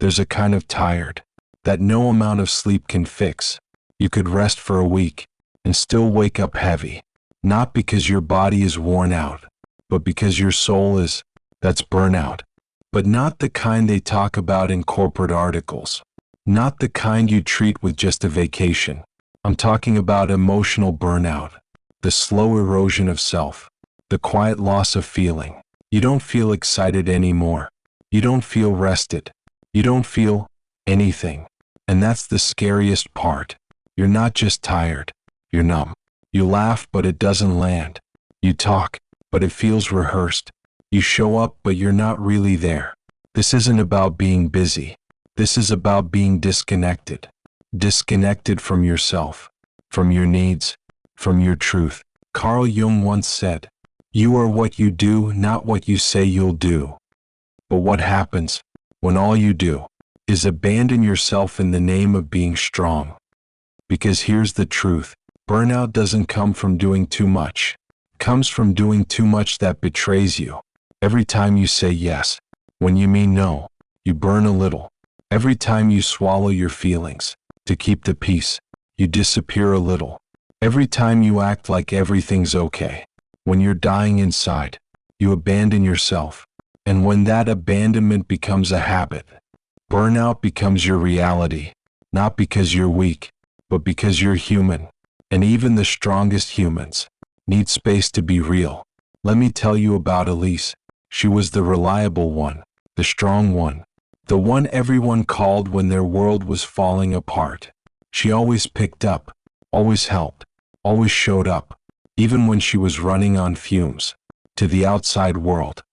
There's a kind of tired that no amount of sleep can fix. You could rest for a week and still wake up heavy, not because your body is worn out, but because your soul is. That's burnout. But not the kind they talk about in corporate articles. Not the kind you treat with just a vacation. I'm talking about emotional burnout, the slow erosion of self, the quiet loss of feeling. You don't feel excited anymore. You don't feel rested. You don't feel anything. And that's the scariest part. You're not just tired. You're numb. You laugh, but it doesn't land. You talk, but it feels rehearsed. You show up, but you're not really there. This isn't about being busy. This is about being disconnected. Disconnected from yourself, from your needs, from your truth. Carl Jung once said, "You are what you do, not what you say you'll do." But what happens when all you do is abandon yourself in the name of being strong? Because here's the truth. Burnout doesn't come from doing too much. It comes from doing too much that betrays you. Every time you say yes, when you mean no, you burn a little. Every time you swallow your feelings to keep the peace, you disappear a little. Every time you act like everything's okay, when you're dying inside, you abandon yourself. And when that abandonment becomes a habit, burnout becomes your reality, not because you're weak, but because you're human. And even the strongest humans need space to be real. Let me tell you about Elise. She was the reliable one, the strong one, the one everyone called when their world was falling apart. She always picked up, always helped, always showed up, even when she was running on fumes. To the outside world,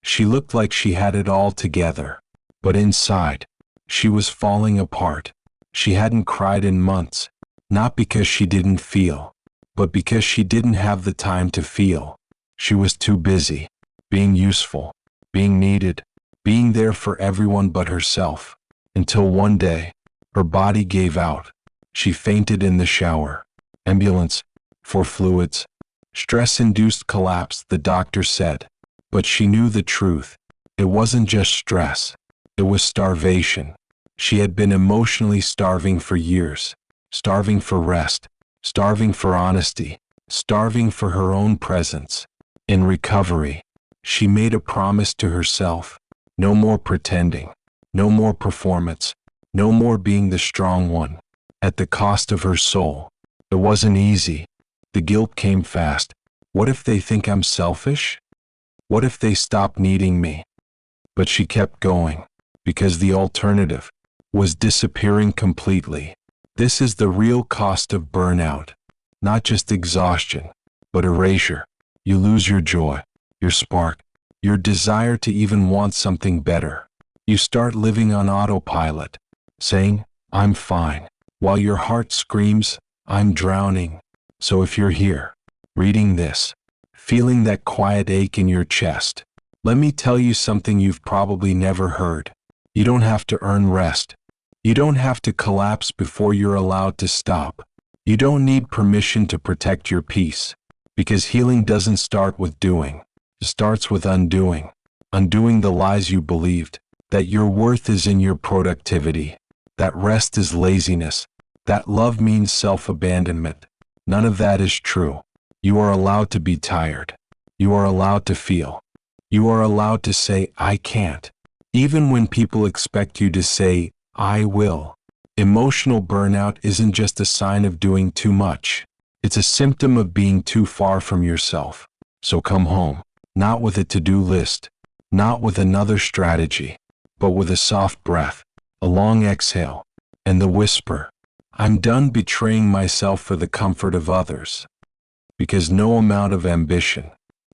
she looked like she had it all together. But inside, she was falling apart. She hadn't cried in months, not because she didn't feel, but because she didn't have the time to feel. She was too busy, being useful, being needed, being there for everyone but herself. Until one day, her body gave out. She fainted in the shower. Ambulance, for fluids. Stress-induced collapse, the doctor said. But she knew the truth. It wasn't just stress. It was starvation. She had been emotionally starving for years. Starving for rest. Starving for honesty. Starving for her own presence. In recovery, she made a promise to herself. No more pretending. No more performance. No more being the strong one. At the cost of her soul. It wasn't easy. The guilt came fast. What if they think I'm selfish? What if they stop needing me? But she kept going, because the alternative was disappearing completely. This is the real cost of burnout. Not just exhaustion, but erasure. You lose your joy, your spark, your desire to even want something better. You start living on autopilot, saying, "I'm fine," while your heart screams, "I'm drowning." So if you're here, reading this, feeling that quiet ache in your chest, let me tell you something you've probably never heard. You don't have to earn rest. You don't have to collapse before you're allowed to stop. You don't need permission to protect your peace, because healing doesn't start with doing. It starts with undoing. Undoing the lies you believed, that your worth is in your productivity, that rest is laziness, that love means self-abandonment. None of that is true. You are allowed to be tired. You are allowed to feel. You are allowed to say, "I can't," even when people expect you to say, "I will." Emotional burnout isn't just a sign of doing too much. It's a symptom of being too far from yourself. So come home, not with a to-do list, not with another strategy, but with a soft breath, a long exhale, and the whisper, "I'm done betraying myself for the comfort of others." Because no amount of ambition,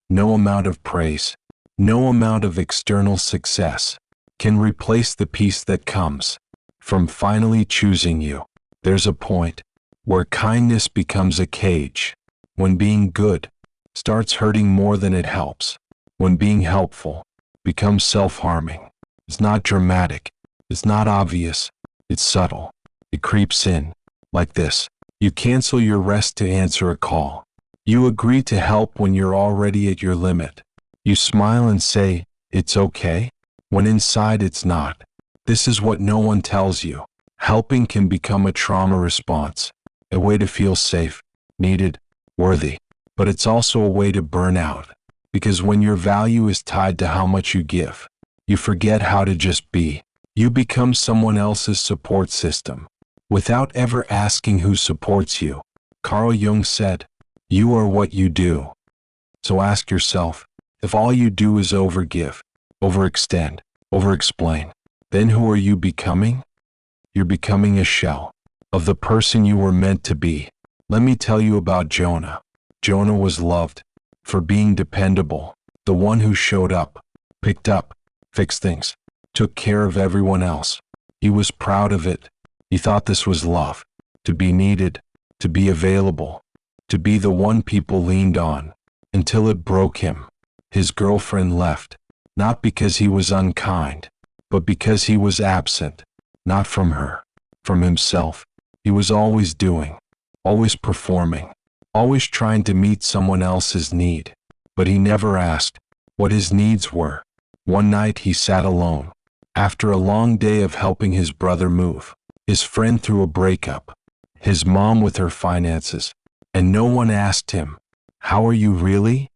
no amount of praise, no amount of external success can replace the peace that comes from finally choosing you. There's a point where kindness becomes a cage, when being good starts hurting more than it helps, when being helpful becomes self-harming. It's not dramatic, it's not obvious, it's subtle. It creeps in, like this. You cancel your rest to answer a call. You agree to help when you're already at your limit. You smile and say, "It's okay," when inside it's not. This is what no one tells you. Helping can become a trauma response, a way to feel safe, needed, worthy. But it's also a way to burn out. Because when your value is tied to how much you give, you forget how to just be. You become someone else's support system, without ever asking who supports you. Carl Jung said, "You are what you do." So ask yourself, if all you do is overgive, overextend, overexplain, then who are you becoming? You're becoming a shell of the person you were meant to be. Let me tell you about Jonah. Jonah was loved for being dependable, the one who showed up, picked up, fixed things, took care of everyone else. He was proud of it. He thought this was love, to be needed, to be available, to be the one people leaned on, until it broke him. His girlfriend left, not because he was unkind, but because he was absent, not from her, from himself. He was always doing, always performing, always trying to meet someone else's need, but he never asked what his needs were. One night he sat alone, after a long day of helping his brother move, his friend through a breakup, his mom with her finances, and no one asked him, "How are you really?"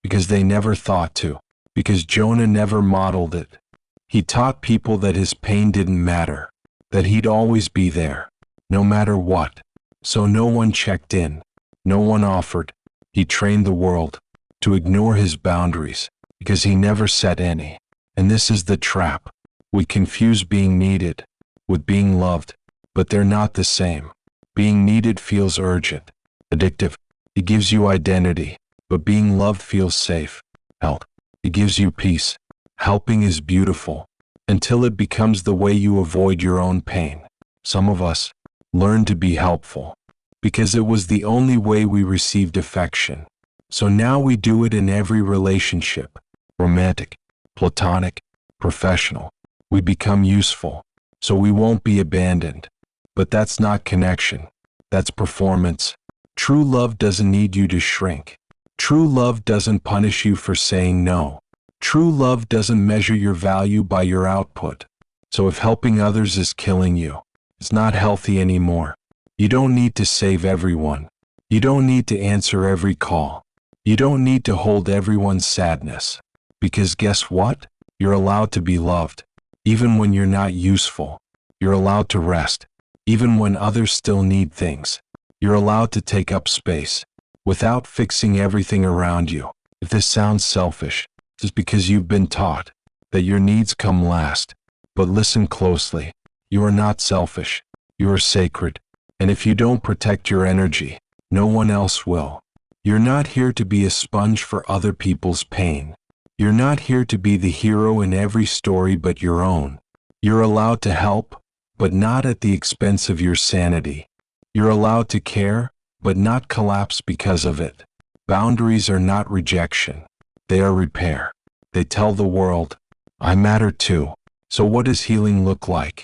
Because they never thought to, because Jonah never modeled it. He taught people that his pain didn't matter, that he'd always be there, no matter what. So no one checked in, no one offered. He trained the world to ignore his boundaries, because he never set any. And this is the trap. We confuse being needed with being loved, but they're not the same. Being needed feels urgent, addictive. It gives you identity, but being loved feels safe, held. It gives you peace. Helping is beautiful, until it becomes the way you avoid your own pain. Some of us learned to be helpful, because it was the only way we received affection. So now we do it in every relationship, romantic, platonic, professional. We become useful, so we won't be abandoned. But that's not connection. That's performance. True love doesn't need you to shrink. True love doesn't punish you for saying no. True love doesn't measure your value by your output. So if helping others is killing you, it's not healthy anymore. You don't need to save everyone. You don't need to answer every call. You don't need to hold everyone's sadness. Because guess what? You're allowed to be loved, even when you're not useful. You're allowed to rest, even when others still need things. You're allowed to take up space, without fixing everything around you. If this sounds selfish, it's because you've been taught that your needs come last. But listen closely. You are not selfish. You are sacred. And if you don't protect your energy, no one else will. You're not here to be a sponge for other people's pain. You're not here to be the hero in every story but your own. You're allowed to help, but not at the expense of your sanity. You're allowed to care, but not collapse because of it. Boundaries are not rejection. They are repair. They tell the world, I matter too. So what does healing look like?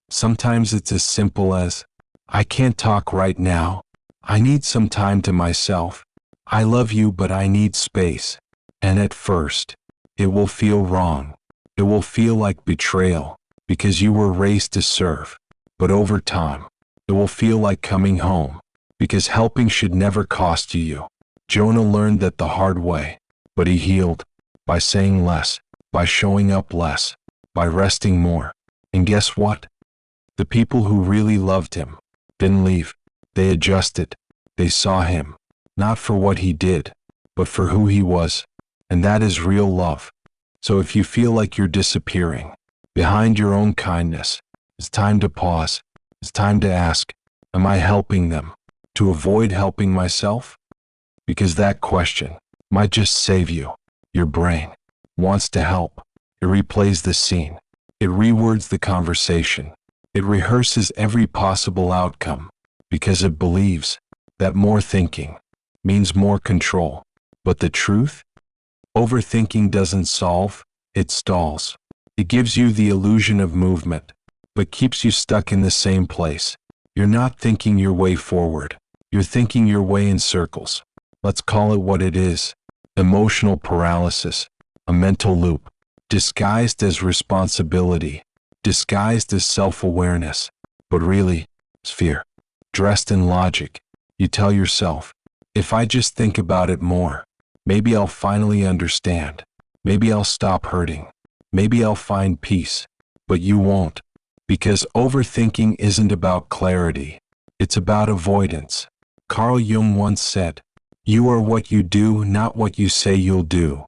Sometimes it's as simple as, I can't talk right now. I need some time to myself. I love you, but I need space. And at first, it will feel wrong. It will feel like betrayal, because you were raised to serve. But over time, it will feel like coming home, because helping should never cost you. Jonah learned that the hard way, but he healed by saying less, by showing up less, by resting more. And guess what? The people who really loved him didn't leave. They adjusted. They saw him, not for what he did, but for who he was. And that is real love. So if you feel like you're disappearing behind your own kindness, it's time to pause. It's time to ask, am I helping them to avoid helping myself? Because that question might just save you. Your brain wants to help. It replays the scene. It rewords the conversation. It rehearses every possible outcome because it believes that more thinking means more control. But the truth? Overthinking doesn't solve, it stalls. It gives you the illusion of movement, but keeps you stuck in the same place. You're not thinking your way forward. You're thinking your way in circles. Let's call it what it is. Emotional paralysis, a mental loop, disguised as responsibility, disguised as self-awareness, but really, it's fear, dressed in logic. You tell yourself, if I just think about it more, maybe I'll finally understand. Maybe I'll stop hurting. Maybe I'll find peace. But you won't, because overthinking isn't about clarity. It's about avoidance. Carl Jung once said, "You are what you do, not what you say you'll do."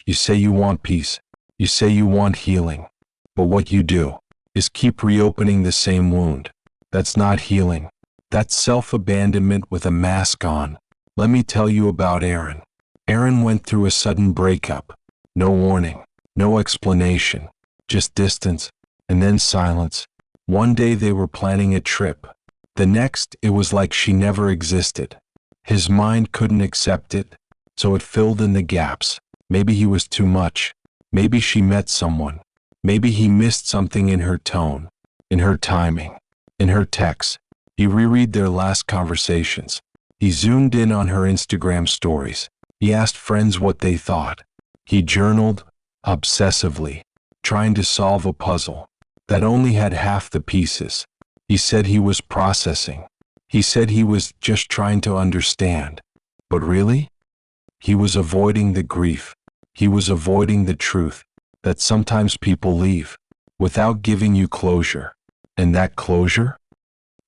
You say you want peace. You say you want healing. But what you do is keep reopening the same wound. That's not healing. That's self-abandonment with a mask on. Let me tell you about Aaron. Aaron went through a sudden breakup. No warning, no explanation, just distance, and then silence. One day they were planning a trip. The next, it was like she never existed. His mind couldn't accept it, so it filled in the gaps. Maybe he was too much. Maybe she met someone. Maybe he missed something in her tone, in her timing, in her texts. He reread their last conversations. He zoomed in on her Instagram stories. He asked friends what they thought. He journaled, obsessively, trying to solve a puzzle that only had half the pieces. He said he was processing. He said he was just trying to understand. But really? He was avoiding the grief. He was avoiding the truth that sometimes people leave without giving you closure. And that closure?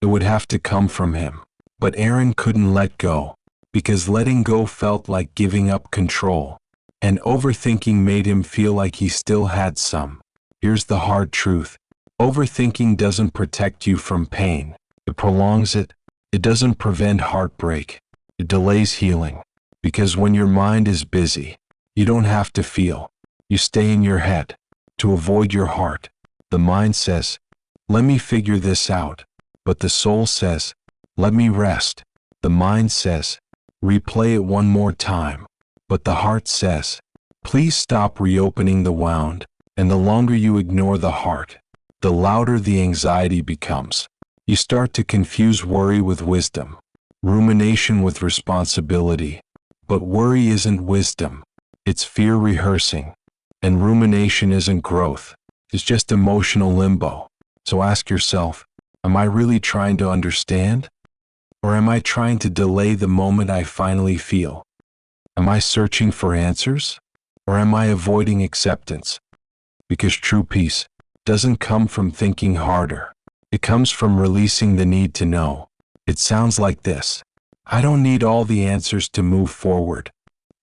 It would have to come from him. But Aaron couldn't let go, because letting go felt like giving up control. And overthinking made him feel like he still had some. Here's the hard truth. Overthinking doesn't protect you from pain. It prolongs it. It doesn't prevent heartbreak. It delays healing. Because when your mind is busy, you don't have to feel. You stay in your head to avoid your heart. The mind says, let me figure this out. But the soul says, let me rest. The mind says, replay it one more time. But the heart says, please stop reopening the wound. And the longer you ignore the heart, the louder the anxiety becomes. You start to confuse worry with wisdom, rumination with responsibility. But worry isn't wisdom. It's fear rehearsing. And rumination isn't growth. It's just emotional limbo. So ask yourself, am I really trying to understand? Or am I trying to delay the moment I finally feel? Am I searching for answers? Or am I avoiding acceptance? Because true peace doesn't come from thinking harder. It comes from releasing the need to know. It sounds like this. I don't need all the answers to move forward.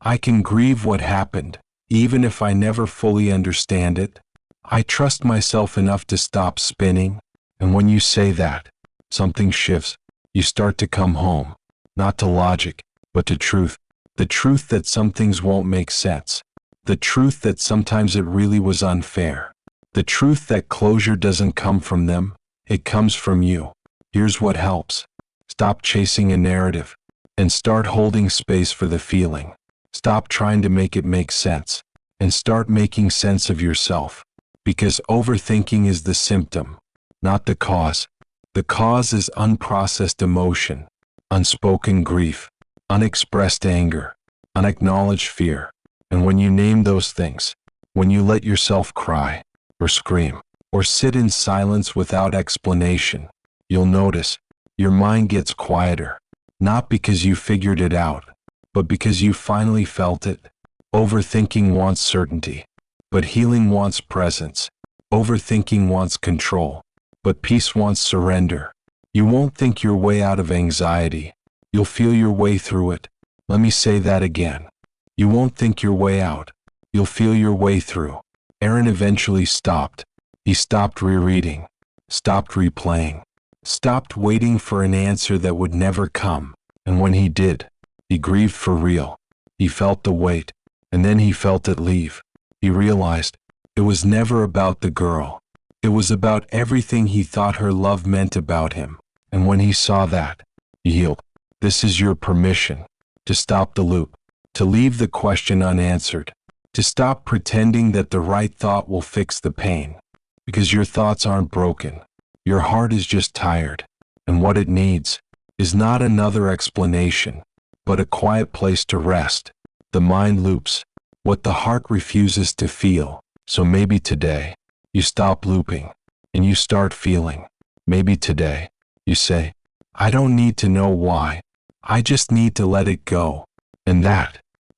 I can grieve what happened, even if I never fully understand it. I trust myself enough to stop spinning. And when you say that, something shifts. You start to come home, not to logic, but to truth. The truth that some things won't make sense. The truth that sometimes it really was unfair. The truth that closure doesn't come from them, it comes from you. Here's what helps. Stop chasing a narrative and start holding space for the feeling. Stop trying to make it make sense and start making sense of yourself. Because overthinking is the symptom, not the cause. The cause is unprocessed emotion, unspoken grief, unexpressed anger, unacknowledged fear. And when you name those things, when you let yourself cry, or scream, or sit in silence without explanation, you'll notice your mind gets quieter, not because you figured it out, but because you finally felt it. Overthinking wants certainty, but healing wants presence. Overthinking wants control, but peace wants surrender. You won't think your way out of anxiety. You'll feel your way through it. Let me say that again. You won't think your way out. You'll feel your way through. Aaron eventually stopped. He stopped rereading, stopped replaying, stopped waiting for an answer that would never come. And when he did, he grieved for real. He felt the weight, and then he felt it leave. He realized it was never about the girl. It was about everything he thought her love meant about him. And when he saw that, he healed. This is your permission to stop the loop, to leave the question unanswered, to stop pretending that the right thought will fix the pain. Because your thoughts aren't broken. Your heart is just tired. And what it needs is not another explanation, but a quiet place to rest. The mind loops what the heart refuses to feel. So maybe today, you stop looping. and you start feeling. Maybe today, you say, I don't need to know why. I just need to let it go. And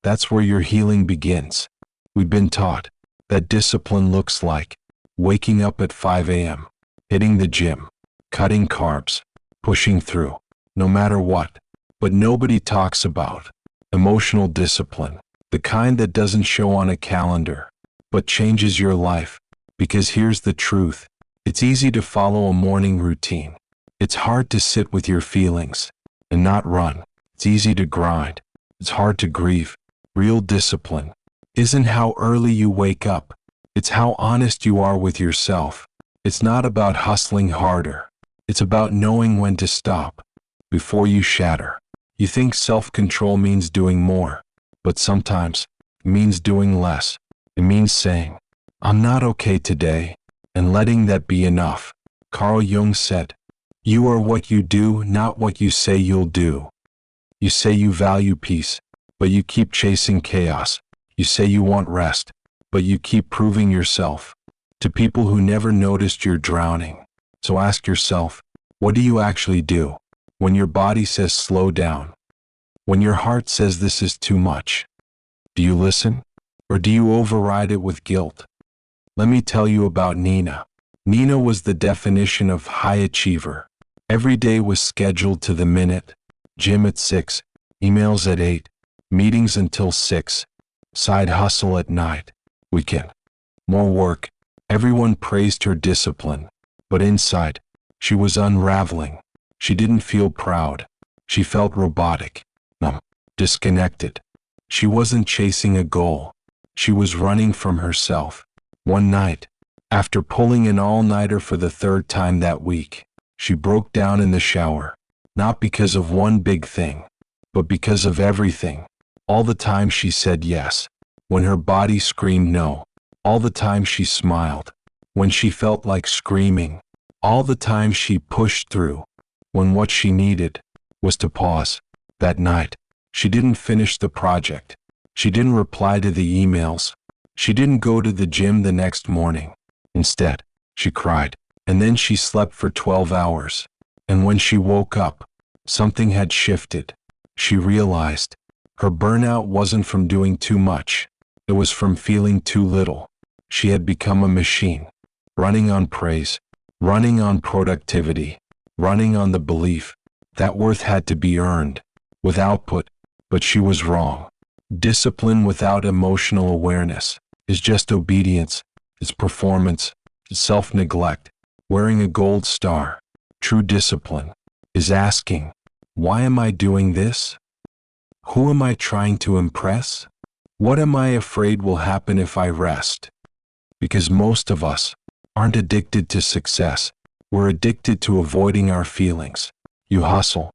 that's where your healing begins. We've been taught that discipline looks like waking up at 5 a.m., hitting the gym, cutting carbs, pushing through, no matter what. But nobody talks about emotional discipline, the kind that doesn't show on a calendar, but changes your life. Because here's the truth. It's easy to follow a morning routine. It's hard to sit with your feelings and not run. It's easy to grind. It's hard to grieve. Real discipline isn't how early you wake up. It's how honest you are with yourself. It's not about hustling harder. It's about knowing when to stop before you shatter. You think self-control means doing more, but sometimes it means doing less. It means saying, I'm not okay today, and letting that be enough. Carl Jung said, you are what you do, not what you say you'll do. You say you value peace, but you keep chasing chaos. You say you want rest, but you keep proving yourself to people who never noticed you're drowning. So ask yourself, what do you actually do when your body says slow down? When your heart says this is too much? Do you listen, or do you override it with guilt? Let me tell you about Nina. Nina was the definition of high achiever. Every day was scheduled to the minute. Gym at 6, emails at 8, meetings until 6, side hustle at night, weekend, more work. Everyone praised her discipline, but inside, she was unraveling. She didn't feel proud. She felt robotic, numb, disconnected. She wasn't chasing a goal. She was running from herself. One night, after pulling an all-nighter for the third time that week, she broke down in the shower, not because of one big thing, but because of everything. All the time she said yes, when her body screamed no. All the time she smiled, when she felt like screaming. All the time she pushed through, when what she needed was to pause. That night, she didn't finish the project. She didn't reply to the emails. She didn't go to the gym the next morning. Instead, she cried, and then she slept for 12 hours. And when she woke up, something had shifted. She realized her burnout wasn't from doing too much. It was from feeling too little. She had become a machine, running on praise, running on productivity, running on the belief that worth had to be earned with output. But she was wrong. Discipline without emotional awareness is just obedience. It's performance. It's self-neglect, wearing a gold star. True discipline is asking, why am I doing this? Who am I trying to impress? What am I afraid will happen if I rest? Because most of us aren't addicted to success. We're addicted to avoiding our feelings. You hustle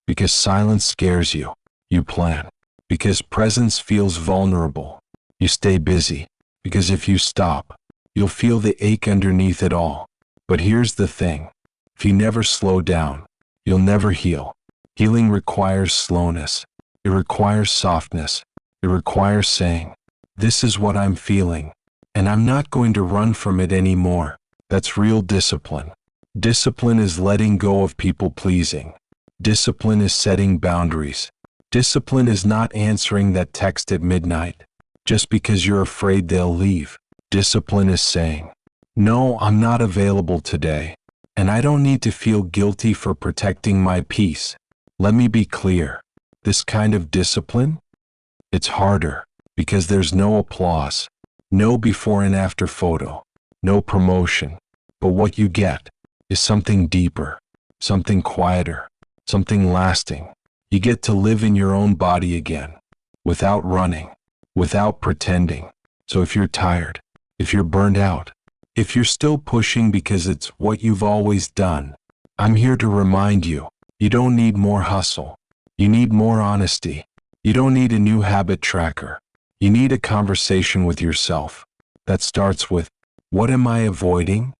because silence scares you. You plan because presence feels vulnerable. You stay busy because if you stop, you'll feel the ache underneath it all. But here's the thing. If you never slow down, you'll never heal. Healing requires slowness. It requires softness. It requires saying, this is what I'm feeling, and I'm not going to run from it anymore. That's real discipline. Discipline is letting go of people-pleasing. Discipline is setting boundaries. Discipline is not answering that text at midnight just because you're afraid they'll leave. Discipline is saying, no, I'm not available today, and I don't need to feel guilty for protecting my peace. Let me be clear. This kind of discipline, it's harder because there's no applause, no before and after photo, no promotion. But what you get is something deeper, something quieter, something lasting. You get to live in your own body again, without running, without pretending. So if you're tired, if you're burned out, if you're still pushing because it's what you've always done, I'm here to remind you, you don't need more hustle. You need more honesty. You don't need a new habit tracker. You need a conversation with yourself that starts with, what am I avoiding?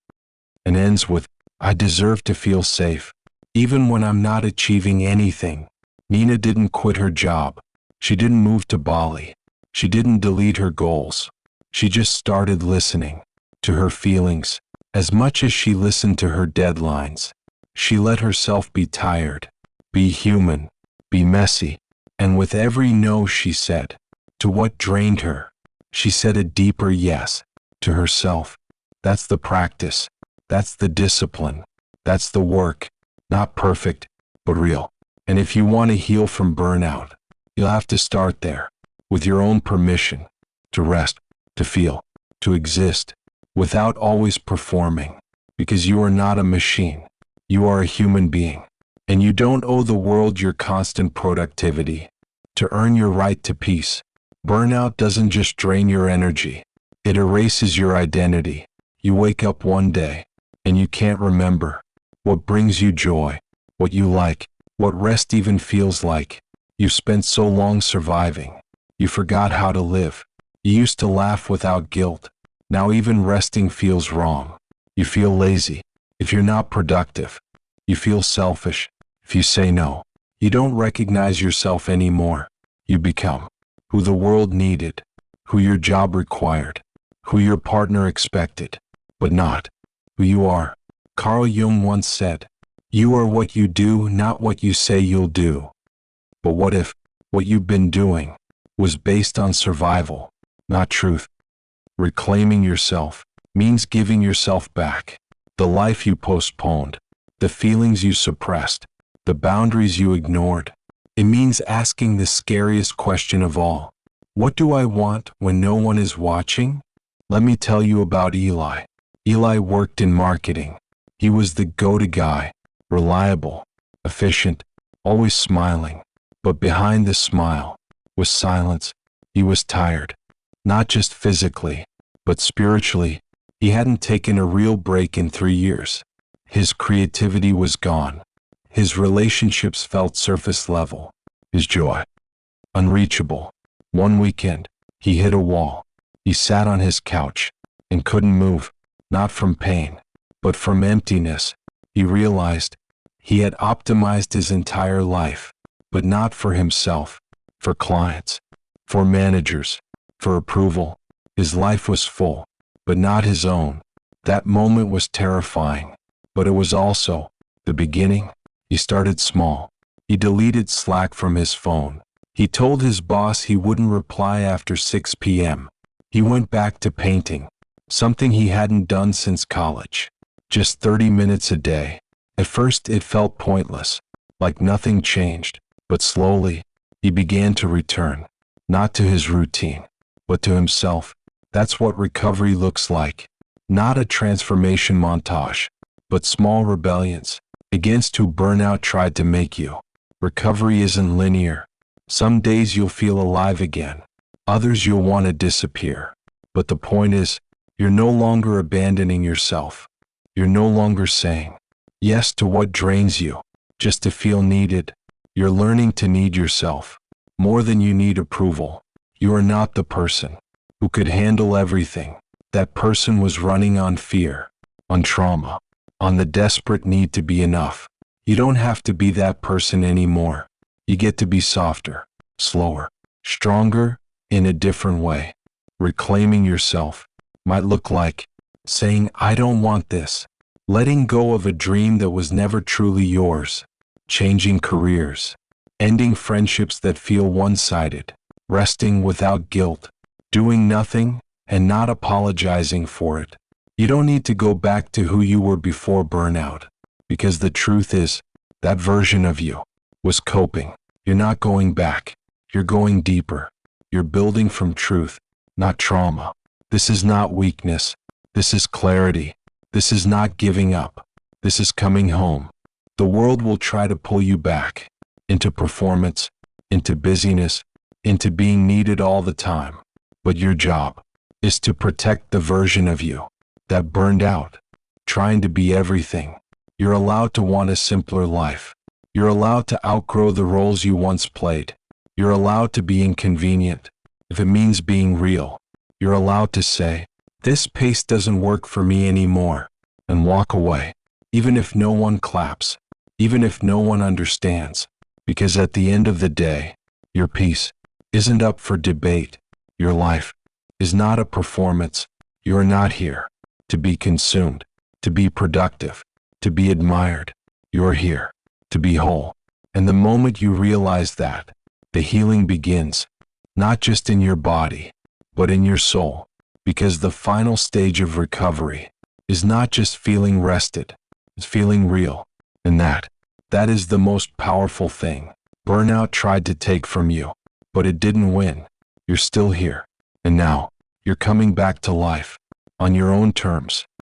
And ends with, I deserve to feel safe, even when I'm not achieving anything. Nina didn't quit her job. She didn't move to Bali. She didn't delete her goals. She just started listening to her feelings, As much as she listened to her deadlines, she let herself be tired, be human, be messy, and with every no she said to what drained her, she said a deeper yes to herself. That's the practice. That's the discipline. That's the work. Not perfect, but real. And if you want to heal from burnout, you'll have to start there, with your own permission, to rest, to feel, to exist, without always performing, because you are not a machine. You are a human being, and you don't owe the world your constant productivity to earn your right to peace. Burnout doesn't just drain your energy, it erases your identity. You wake up one day, and you can't remember what brings you joy, what you like, what rest even feels like. You've spent so long surviving, you forgot how to live. You used to laugh without guilt. Now even resting feels wrong. You feel lazy if you're not productive. You feel selfish if you say no. You don't recognize yourself anymore. You become who the world needed, who your job required, who your partner expected, but not who you are. Carl Jung once said, "You are what you do, not what you say you'll do." But what if what you've been doing was based on survival, not truth? Reclaiming yourself means giving yourself back the life you postponed, the feelings you suppressed, the boundaries you ignored. It means asking the scariest question of all. What do I want when no one is watching? Let me tell you about Eli. Eli worked in marketing. He was the go-to guy, reliable, efficient, always smiling. But behind the smile was silence. He was tired, not just physically, but spiritually. He hadn't taken a real break in 3 years. His creativity was gone. His relationships felt surface level. His joy, unreachable. One weekend, he hit a wall. He sat on his couch and couldn't move, not from pain, but from emptiness. He realized he had optimized his entire life, but not for himself, for clients, for managers, for approval. His life was full, but not his own. That moment was terrifying, but it was also the beginning. He started small. He deleted Slack from his phone. He told his boss he wouldn't reply after 6 p.m. He went back to painting, something he hadn't done since college. Just 30 minutes a day. At first it felt pointless, like nothing changed, but slowly, he began to return, not to his routine, but to himself. That's what recovery looks like. Not a transformation montage, but small rebellions against who burnout tried to make you. Recovery isn't linear. Some days you'll feel alive again. Others you'll want to disappear. But the point is, you're no longer abandoning yourself. You're no longer saying yes to what drains you, just to feel needed. You're learning to need yourself more than you need approval. You are not the person who could handle everything. That person was running on fear, on trauma, on the desperate need to be enough. You don't have to be that person anymore. You get to be softer, slower, stronger, in a different way. Reclaiming yourself might look like saying, "I don't want this," letting go of a dream that was never truly yours, changing careers, ending friendships that feel one-sided, resting without guilt, doing nothing and not apologizing for it. You don't need to go back to who you were before burnout, because the truth is, that version of you was coping. You're not going back. You're going deeper. You're building from truth, not trauma. This is not weakness. This is clarity. This is not giving up. This is coming home. The world will try to pull you back into performance, into busyness, into being needed all the time. But your job is to protect the version of you that burned out, trying to be everything. You're allowed to want a simpler life. You're allowed to outgrow the roles you once played. You're allowed to be inconvenient, if it means being real. You're allowed to say, "This pace doesn't work for me anymore," and walk away, even if no one claps, even if no one understands. Because at the end of the day, your peace isn't up for debate. Your life is not a performance. You're not here to be consumed. to be productive, to be admired. You're here to be whole. And the moment you realize that, the healing begins, not just in your body, but in your soul. Because the final stage of recovery is not just feeling rested, it's feeling real. And that is the most powerful thing burnout tried to take from you, but it didn't win. You're still here. And now, you're coming back to life on your own terms.